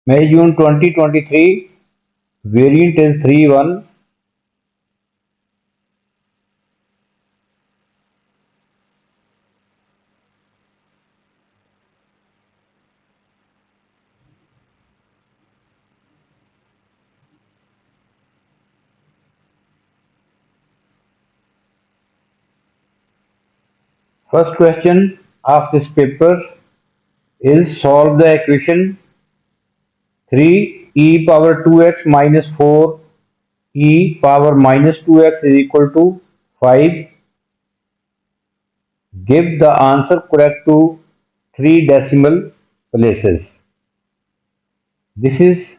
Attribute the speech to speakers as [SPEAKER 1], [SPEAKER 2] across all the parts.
[SPEAKER 1] May June 2023, variant is 3-1. First question of this paper is solve the equation 3 e power 2x minus 4 e power minus 2x is equal to 5. Give the answer correct to 3 decimal places. This is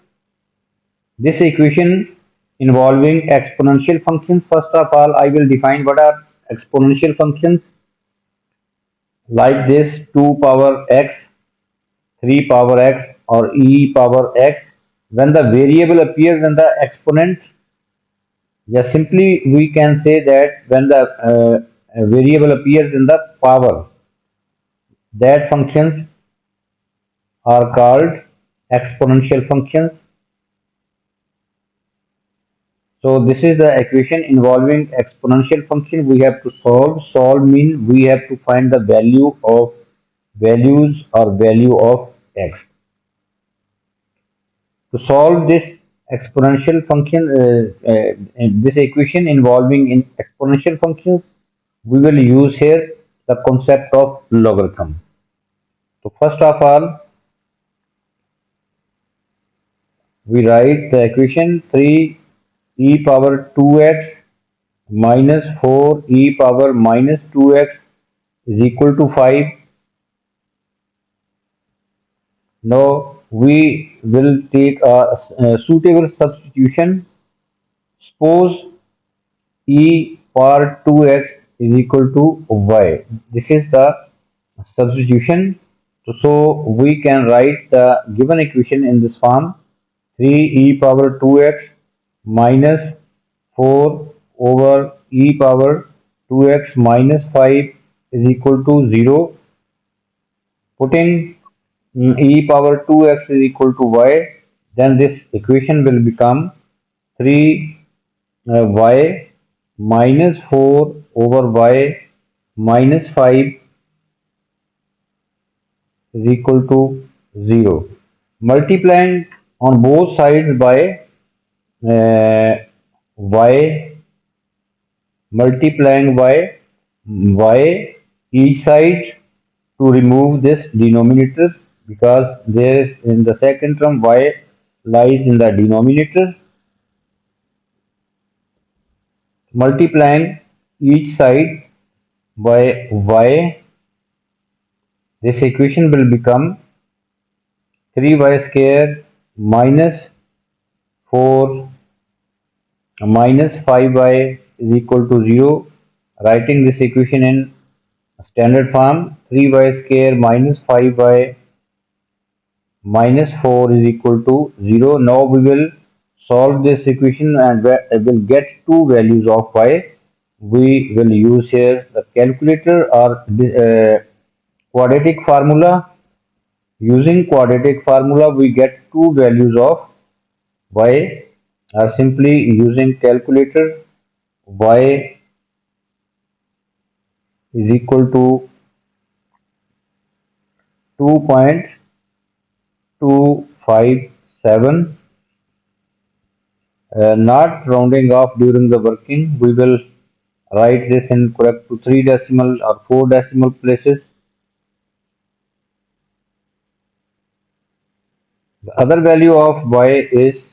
[SPEAKER 1] this equation involving exponential functions. First of all, I will define what are exponential functions like this 2 power x, 3 power x or e power x. When the variable appears in the exponent, yeah, simply we can say that when the variable appears in the power, that functions are called exponential functions. So this is the equation involving exponential function we have to solve. Solve means we have to find the value of values or value of x. To solve this exponential function, this equation involving in exponential functions, we will use here the concept of logarithm. So first of all, we write the equation 3 e power 2x minus 4 e power minus 2x is equal to 5. Now we will take a suitable substitution. Suppose e power 2x is equal to y. This is the substitution. So we can write the given equation in this form 3 e power 2x minus 4 over e power 2x minus 5 is equal to 0. Putting e power 2x is equal to y, then this equation will become 3 y minus 4 over y minus 5 is equal to 0. Multiplying on both sides by y, multiplying by y each side to remove this denominator, because there is in the second term y lies in the denominator. Multiplying each side by y, this equation will become 3y square minus 4 minus 5y is equal to 0. Writing this equation in standard form, 3y square minus 5y minus 4 is equal to 0. Now we will solve this equation and will get two values of y. We will use here the calculator or quadratic formula. Using quadratic formula, we get two values of y, or simply using calculator, y is equal to 2.257. Not rounding off during the working, we will write this in correct to 3 decimal or 4 decimal places. The other value of y is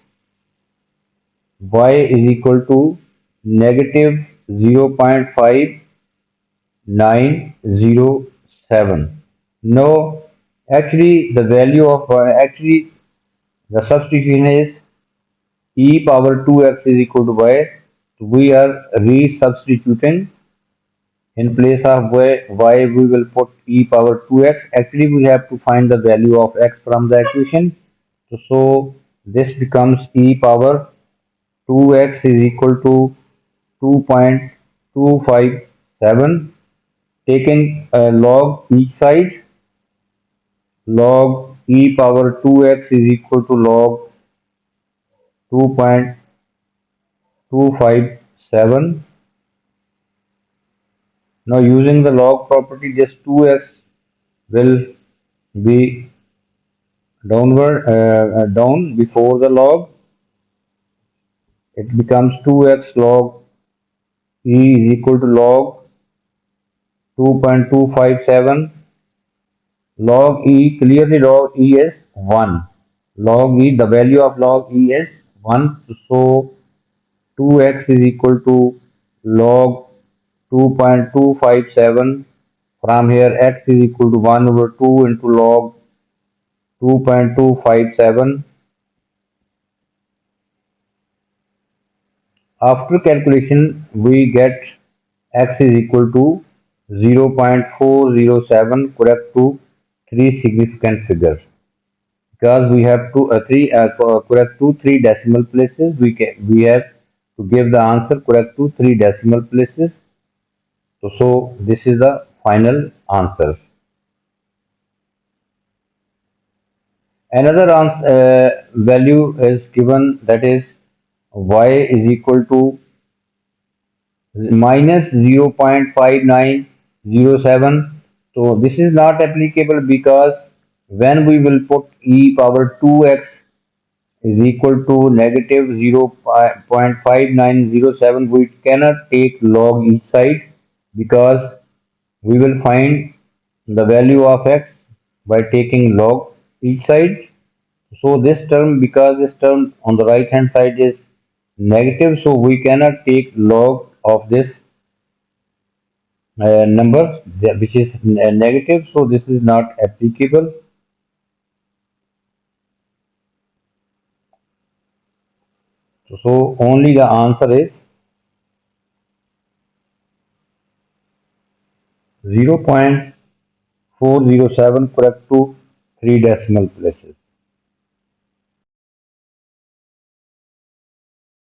[SPEAKER 1] equal to negative 0.5907. No, actually the value of actually the substitution is e power 2x is equal to y. So we are re-substituting in place of y we will put e power 2x. Actually we have to find the value of x from the equation. So this becomes e power 2x is equal to 2.257. taking log each side. Log e power 2x is equal to log 2.257. Now using the log property, this 2x will be down before the log. It becomes 2x log e is equal to log 2.257. Log e, clearly log e is 1. Log e, the value of log e is 1. So 2x is equal to log 2.257. From here x is equal to 1 over 2 into log 2.257. After calculation, we get x is equal to 0.407, correct to three significant figures. Because we have to correct to three decimal places, we have to give the answer correct to three decimal places. So this is the final answer. Another value is given, that is y is equal to minus 0.5907. So this is not applicable because when we will put e power 2x is equal to negative 0.5907, we cannot take log each side because we will find the value of x by taking log each side. So this term, because this term on the right hand side is negative, so we cannot take log of this number which is negative, so this is not applicable. So only the answer is 0.407, correct to three decimal places.